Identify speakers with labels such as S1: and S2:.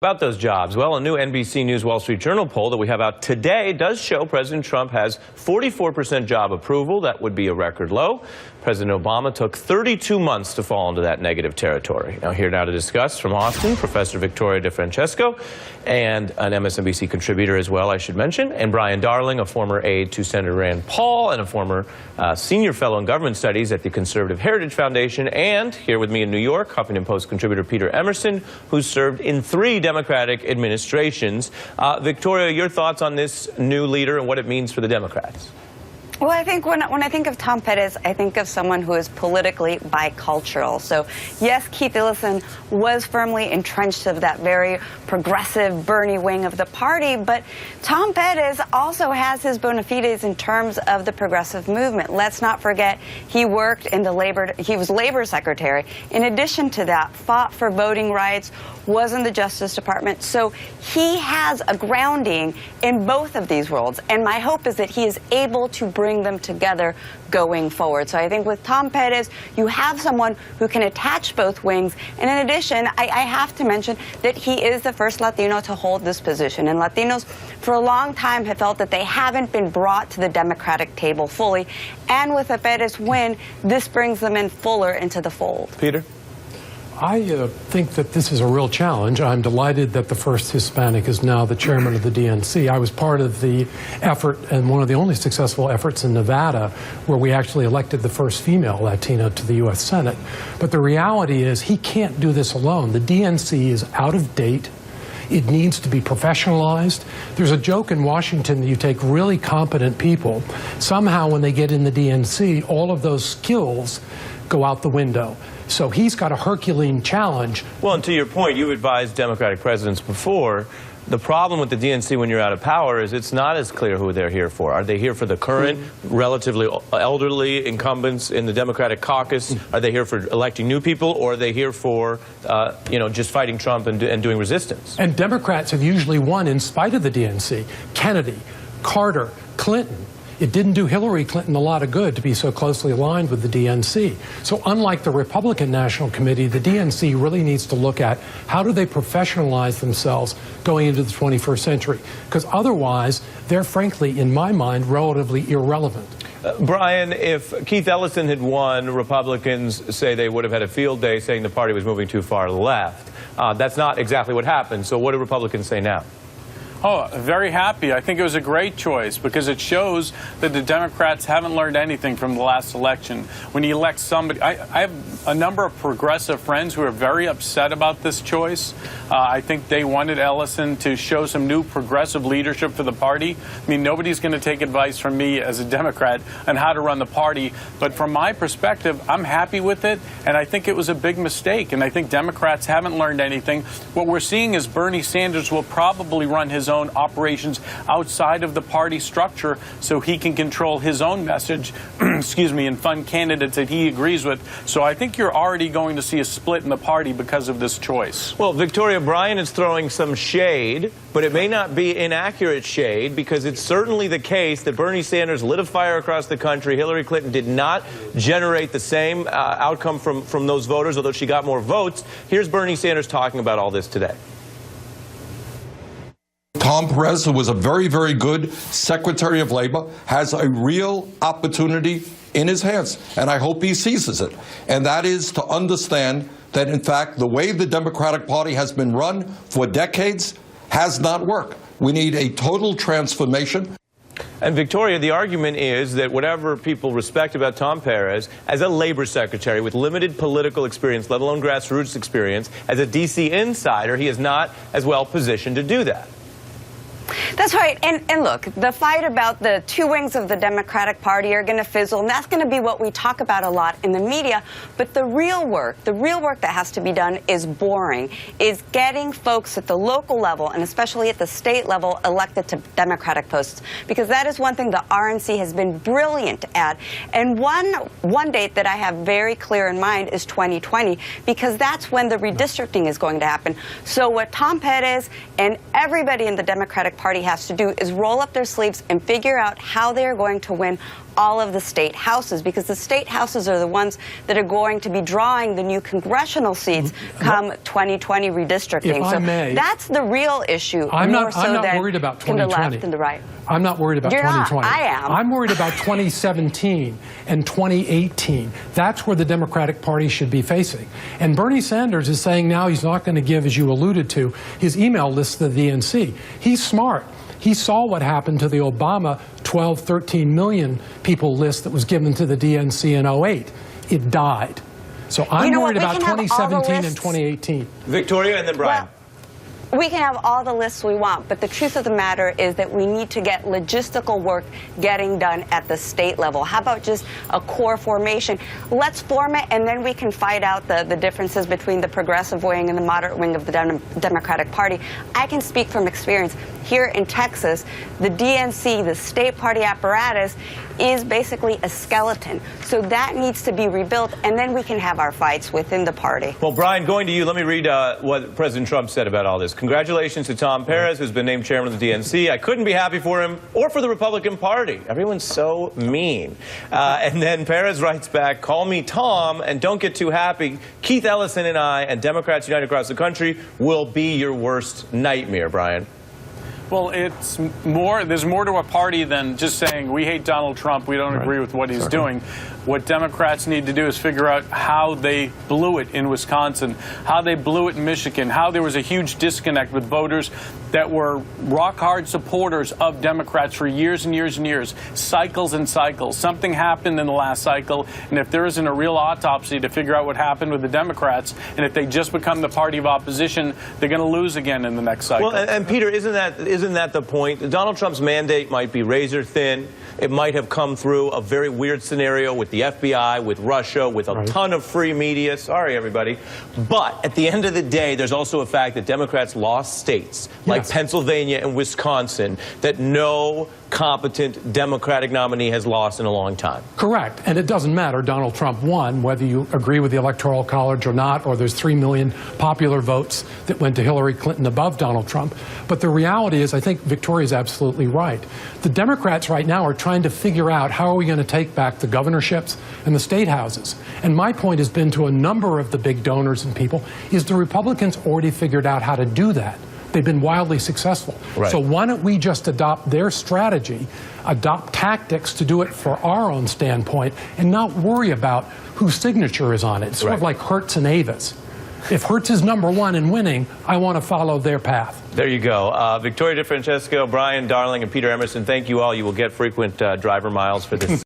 S1: About those jobs, well, a new NBC News Wall Street Journal poll that we have out today does show President Trump has 44% job approval. That would be a record low. President Obama took 32 months to fall into that negative territory. Now, here now to discuss from Austin, Professor Victoria DeFrancesco, and an MSNBC contributor as well, I should mention, and Brian Darling, a former aide to Senator Rand Paul and a former senior fellow in government studies at the Conservative Heritage Foundation, and here with me in New York, Huffington Post contributor Peter Emerson, who served in 3 Democratic administrations. Victoria, your thoughts on this new leader and what it means for the Democrats?
S2: Well, I think when I think of Tom Pettis, I think of someone who is politically bicultural. So, yes, Keith Ellison was firmly entrenched of that very progressive Bernie wing of the party, but Tom Pettis also has his bona fides in terms of the progressive movement. Let's not forget he worked in he was labor secretary. In addition to that, fought for voting rights, was in the Justice Department. So he has a grounding in both of these worlds, and my hope is that he is able to bring them together going forward. So I think with Tom Pettis, you have someone who can attach both wings. And in addition, I have to mention that he is the first Latino to hold this position. And Latinos for a long time have felt that they haven't been brought to the Democratic table fully. And with a Pettis win, this brings them in fuller into the fold.
S1: Peter?
S3: I think that this is a real challenge. I'm delighted that the first Hispanic is now the chairman of the DNC. I was part of the effort, and one of the only successful efforts in Nevada, where we actually elected the first female Latina to the U.S. Senate. But the reality is he can't do this alone. The DNC is out of date. It needs to be professionalized. There's a joke in Washington that you take really competent people. Somehow when they get in the DNC, all of those skills go out the window. So he's got a Herculean challenge.
S1: Well, and to your point, you've advised Democratic presidents before. The problem with the DNC when you're out of power is it's not as clear who they're here for. Are they here for the current, relatively elderly incumbents in the Democratic caucus? Are they here for electing new people, or are they here for, just fighting Trump and doing resistance?
S3: And Democrats have usually won in spite of the DNC. Kennedy, Carter, Clinton. It didn't do Hillary Clinton a lot of good to be so closely aligned with the DNC. So unlike the Republican National Committee, the DNC really needs to look at how do they professionalize themselves going into the 21st century. Because otherwise, they're frankly, in my mind, relatively irrelevant.
S1: Brian, if Keith Ellison had won, Republicans say they would have had a field day saying the party was moving too far left. That's not exactly what happened. So what do Republicans say now?
S4: Oh, very happy. I think it was a great choice because it shows that the Democrats haven't learned anything from the last election. When you elect somebody, I have a number of progressive friends who are very upset about this choice. I think they wanted Ellison to show some new progressive leadership for the party. I mean, nobody's going to take advice from me as a Democrat on how to run the party. But from my perspective, I'm happy with it, and I think it was a big mistake. And I think Democrats haven't learned anything. What we're seeing is Bernie Sanders will probably run his own operations outside of the party structure so he can control his own message, excuse me, and fund candidates that he agrees with. So I think you're already going to see a split in the party because of this choice.
S1: Well, Victoria, Brian is throwing some shade, but it may not be inaccurate shade because it's certainly the case that Bernie Sanders lit a fire across the country. Hillary Clinton did not generate the same outcome from those voters, although she got more votes. Here's Bernie Sanders talking about all this today.
S5: Tom Perez, who was a very, very good Secretary of Labor, has a real opportunity in his hands, and I hope he seizes it. And that is to understand that, in fact, the way the Democratic Party has been run for decades has not worked. We need a total transformation.
S1: And Victoria, the argument is that whatever people respect about Tom Perez, as a labor secretary with limited political experience, let alone grassroots experience, as a D.C. insider, he is not as well positioned to do that.
S2: That's right. And look, the fight about the two wings of the Democratic Party are going to fizzle, and that's going to be what we talk about a lot in the media. But the real work that has to be done is boring, is getting folks at the local level and especially at the state level elected to Democratic posts, because that is one thing the RNC has been brilliant at. And one date that I have very clear in mind is 2020, because that's when the redistricting is going to happen. So what Tom Pettis and everybody in the Democratic Party has to do is roll up their sleeves and figure out how they're going to win all of the state houses, because the state houses are the ones that are going to be drawing the new congressional seats come 2020 redistricting.
S3: If I may,
S2: that's the real issue.
S3: I'm not worried about 2020.
S2: The left and the right.
S3: I'm not worried about
S2: You're
S3: 2020.
S2: not. I am.
S3: I'm worried about 2017 and 2018. That's where the Democratic Party should be facing. And Bernie Sanders is saying now he's not going to give, as you alluded to, his email list to the DNC. He's smart. He saw what happened to the Obama 12, 13 million people list that was given to the DNC in 08. It died. So I'm worried about 2017 and 2018.
S1: Victoria and then Brian.
S2: Well, we can have all the lists we want, but the truth of the matter is that we need to get logistical work getting done at the state level. How about just a core formation? Let's form it, and then we can fight out the differences between the progressive wing and the moderate wing of the Democratic Party. I can speak from experience. Here in Texas, the DNC, the state party apparatus, is basically a skeleton. So that needs to be rebuilt, and then we can have our fights within the party.
S1: Well, Brian, going to you, let me read what President Trump said about all this. Congratulations to Tom Perez, who's been named chairman of the DNC. I couldn't be happy for him or for the Republican Party. Everyone's so mean. And then Perez writes back, call me Tom and don't get too happy. Keith Ellison and I and Democrats united across the country will be your worst nightmare, Brian.
S4: Well, it's more. There's more to a party than just saying we hate Donald Trump. We don't agree with what he's doing. What Democrats need to do is figure out how they blew it in Wisconsin, how they blew it in Michigan, how there was a huge disconnect with voters that were rock-hard supporters of Democrats for years and years and years, cycles and cycles. Something happened in the last cycle, and if there isn't a real autopsy to figure out what happened with the Democrats, and if they just become the party of opposition, they're going to lose again in the next cycle.
S1: Well, and Peter, isn't that the point? Donald Trump's mandate might be razor thin. It might have come through a very weird scenario with the FBI, with Russia, with a ton of free media. Sorry, everybody. But at the end of the day, there's also a fact that Democrats lost states like Pennsylvania and Wisconsin that no competent Democratic nominee has lost in a long time.
S3: Correct. And it doesn't matter. Donald Trump won, whether you agree with the Electoral College or not, or there's 3 million popular votes that went to Hillary Clinton above Donald Trump. But the reality is, I think Victoria's absolutely right. The Democrats right now are trying to figure out how are we going to take back the governorships and the state houses. And my point has been to a number of the big donors and people, is the Republicans already figured out how to do that. They've been wildly successful. So why don't we just adopt their strategy, adopt tactics to do it for our own standpoint, and not worry about whose signature is on it. It's sort of like Hertz and Avis. If Hertz is #1 in winning, I want to follow their path.
S1: There you go. Victoria DeFrancesco, Brian Darling, and Peter Emerson, thank you all. You will get frequent driver miles for this.